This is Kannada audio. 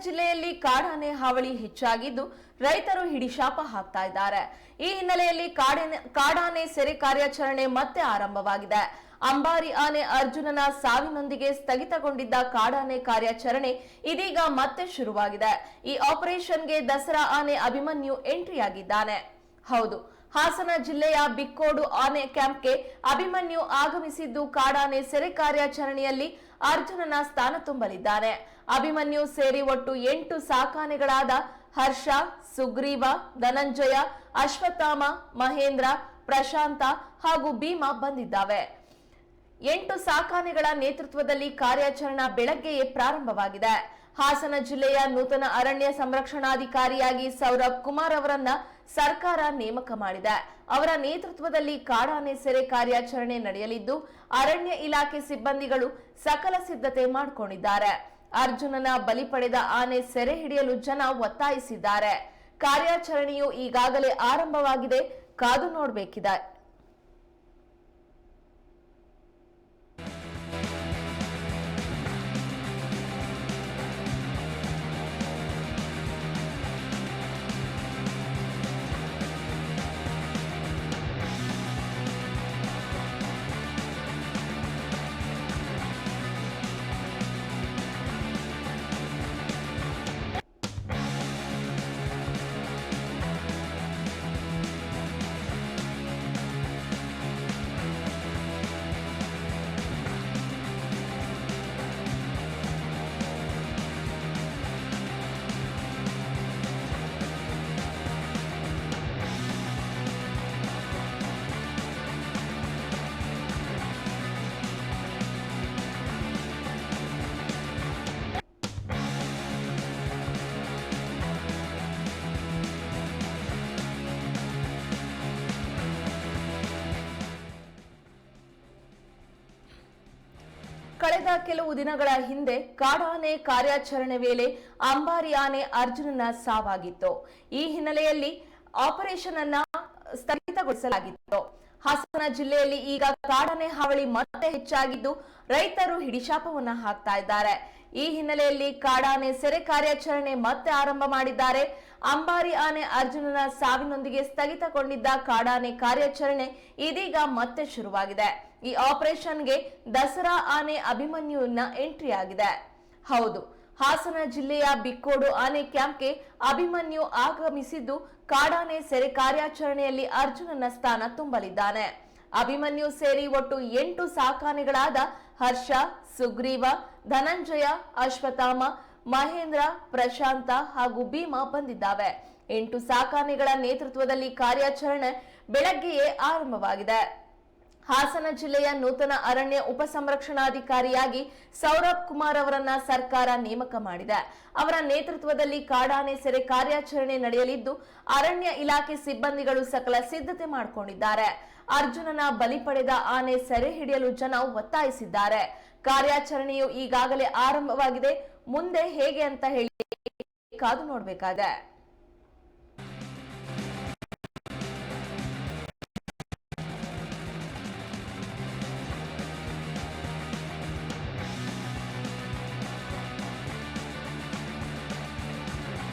ಜಿಲ್ಲೆಯಲ್ಲಿ ಕಾಡಾನೆ ಹಾವಳಿ ಹೆಚ್ಚಾಗಿದ್ದು ರೈತರು ಹಿಡಿಶಾಪ ಹಾಕ್ತಾ ಇದ್ದಾರೆ. ಈ ಹಿನ್ನೆಲೆಯಲ್ಲಿ ಕಾಡಾನೆ ಸೆರೆ ಕಾರ್ಯಾಚರಣೆ ಮತ್ತೆ ಆರಂಭವಾಗಿದೆ. ಅಂಬಾರಿ ಆನೆ ಅರ್ಜುನನ ಸಾವಿನೊಂದಿಗೆ ಸ್ಥಗಿತಗೊಂಡಿದ್ದ ಕಾಡಾನೆ ಕಾರ್ಯಾಚರಣೆ ಇದೀಗ ಮತ್ತೆ ಶುರುವಾಗಿದೆ. ಈ ಆಪರೇಷನ್ಗೆ ದಸರಾ ಆನೆ ಅಭಿಮನ್ಯು ಎಂಟ್ರಿಯಾಗಿದ್ದಾನೆ. ಹೌದು, ಹಾಸನ ಜಿಲ್ಲೆಯ ಬಿಕ್ಕೋಡು ಆನೆ ಕ್ಯಾಂಪ್ಗೆ ಅಭಿಮನ್ಯು ಆಗಮಿಸಿದ್ದು ಕಾಡಾನೆ ಸೆರೆ ಕಾರ್ಯಾಚರಣೆಯಲ್ಲಿ ಅರ್ಜುನನ ಸ್ಥಾನ ತುಂಬಲಿದ್ದಾನೆ. ಅಭಿಮನ್ಯು ಸೇರಿ ಒಟ್ಟು 8 ಸಾಕಾನೆಗಳಾದ ಹರ್ಷ, ಸುಗ್ರೀವ, ಧನಂಜಯ, ಅಶ್ವತ್ಥಾಮ, ಮಹೇಂದ್ರ, ಪ್ರಶಾಂತ ಹಾಗೂ ಭೀಮಾ ಬಂದಿದ್ದಾವೆ. 8 ಸಾಕಾನೆಗಳ ನೇತೃತ್ವದಲ್ಲಿ ಕಾರ್ಯಾಚರಣಾ ಬೆಳಗ್ಗೆಯೇ ಪ್ರಾರಂಭವಾಗಿದೆ. ಹಾಸನ ಜಿಲ್ಲೆಯ ನೂತನ ಅರಣ್ಯ ಸಂರಕ್ಷಣಾಧಿಕಾರಿಯಾಗಿ ಸೌರಭ್ ಕುಮಾರ್ ಅವರನ್ನ ಸರ್ಕಾರ ನೇಮಕ ಮಾಡಿದೆ. ಅವರ ನೇತೃತ್ವದಲ್ಲಿ ಕಾಡಾನೆ ಸೆರೆ ಕಾರ್ಯಾಚರಣೆ ನಡೆಯಲಿದ್ದು ಅರಣ್ಯ ಇಲಾಖೆ ಸಿಬ್ಬಂದಿಗಳು ಸಕಲ ಸಿದ್ಧತೆ ಮಾಡಿಕೊಂಡಿದ್ದಾರೆ. ಅರ್ಜುನನ ಬಲಿ ಪಡೆದ ಆನೆ ಸೆರೆ ಹಿಡಿಯಲು ಜನ ಒತ್ತಾಯಿಸಿದ್ದಾರೆ. ಕಾರ್ಯಾಚರಣೆಯು ಈಗಾಗಲೇ ಆರಂಭವಾಗಿದೆ, ಕಾದು ನೋಡಬೇಕಿದೆ. ಕಳೆದ ಕೆಲವು ದಿನಗಳ ಹಿಂದೆ ಕಾಡಾನೆ ಕಾರ್ಯಾಚರಣೆ ವೇಳೆ ಅಂಬಾರಿ ಆನೆ ಅರ್ಜುನನ ಸಾವಾಗಿತ್ತು. ಈ ಹಿನ್ನೆಲೆಯಲ್ಲಿ ಆಪರೇಷನ್ ಅನ್ನ ಸ್ಥಗಿತಗೊಳಿಸಲಾಗಿತ್ತು. ಹಾಸನ ಜಿಲ್ಲೆಯಲ್ಲಿ ಈಗ ಕಾಡಾನೆ ಹಾವಳಿ ಮತ್ತೆ ಹೆಚ್ಚಾಗಿದ್ದು ರೈತರು ಹಿಡಿಶಾಪವನ್ನ ಹಾಕ್ತಾ ಇದ್ದಾರೆ. ಈ ಹಿನ್ನೆಲೆಯಲ್ಲಿ ಕಾಡಾನೆ ಸೆರೆ ಕಾರ್ಯಾಚರಣೆ ಮತ್ತೆ ಆರಂಭ ಮಾಡಿದ್ದಾರೆ. ಅಂಬಾರಿ ಆನೆ ಅರ್ಜುನನ ಸಾವಿನೊಂದಿಗೆ ಸ್ಥಗಿತಗೊಂಡಿದ್ದ ಕಾಡಾನೆ ಕಾರ್ಯಾಚರಣೆ ಇದೀಗ ಮತ್ತೆ ಶುರುವಾಗಿದೆ. ಈ ಆಪರೇಷನ್ಗೆ ದಸರಾ ಆನೆ ಅಭಿಮನ್ಯುವಿನ ಎಂಟ್ರಿ ಆಗಿದೆ. ಹೌದು, ಹಾಸನ ಜಿಲ್ಲೆಯ ಬಿಕ್ಕೋಡು ಆನೆ ಕ್ಯಾಂಪ್ಗೆ ಅಭಿಮನ್ಯು ಆಗಮಿಸಿದ್ದು ಕಾಡಾನೆ ಸೆರೆ ಕಾರ್ಯಾಚರಣೆಯಲ್ಲಿ ಅರ್ಜುನನ ಸ್ಥಾನ ತುಂಬಲಿದ್ದಾನೆ. ಅಭಿಮನ್ಯು ಸೇರಿ ಒಟ್ಟು 8 ಸಾಕಾನೆಗಳಾದ ಹರ್ಷ, ಸುಗ್ರೀವ, ಧನಂಜಯ, ಅಶ್ವತ್ಥಾಮ, ಮಹೇಂದ್ರ, ಪ್ರಶಾಂತ ಹಾಗೂ ಭೀಮಾ ಬಂದಿದ್ದಾವೆ. 8 ಸಾಕಾನೆಗಳ ನೇತೃತ್ವದಲ್ಲಿ ಕಾರ್ಯಾಚರಣೆ ಬೆಳಗ್ಗೆಯೇ ಆರಂಭವಾಗಿದೆ. ಹಾಸನ ಜಿಲ್ಲೆಯ ನೂತನ ಅರಣ್ಯ ಉಪಸಂರಕ್ಷಣಾಧಿಕಾರಿಯಾಗಿ ಸೌರಭ್ ಕುಮಾರ್ ಅವರನ್ನ ಸರ್ಕಾರ ನೇಮಕ ಮಾಡಿದೆ. ಅವರ ನೇತೃತ್ವದಲ್ಲಿ ಕಾಡಾನೆ ಸೆರೆ ಕಾರ್ಯಾಚರಣೆ ನಡೆಯಲಿದ್ದು ಅರಣ್ಯ ಇಲಾಖೆ ಸಿಬ್ಬಂದಿಗಳು ಸಕಲ ಸಿದ್ಧತೆ ಮಾಡಿಕೊಂಡಿದ್ದಾರೆ. ಅರ್ಜುನನ ಬಲಿ ಪಡೆದ ಆನೆ ಸೆರೆ ಹಿಡಿಯಲು ಜನ ಒತ್ತಾಯಿಸಿದ್ದಾರೆ. ಕಾರ್ಯಾಚರಣೆಯು ಈಗಾಗಲೇ ಆರಂಭವಾಗಿದೆ. ಮುಂದೆ ಹೇಗೆ ಅಂತ ಹೇಳಿ ಕಾದು ನೋಡಬೇಕಾಗಿದೆ.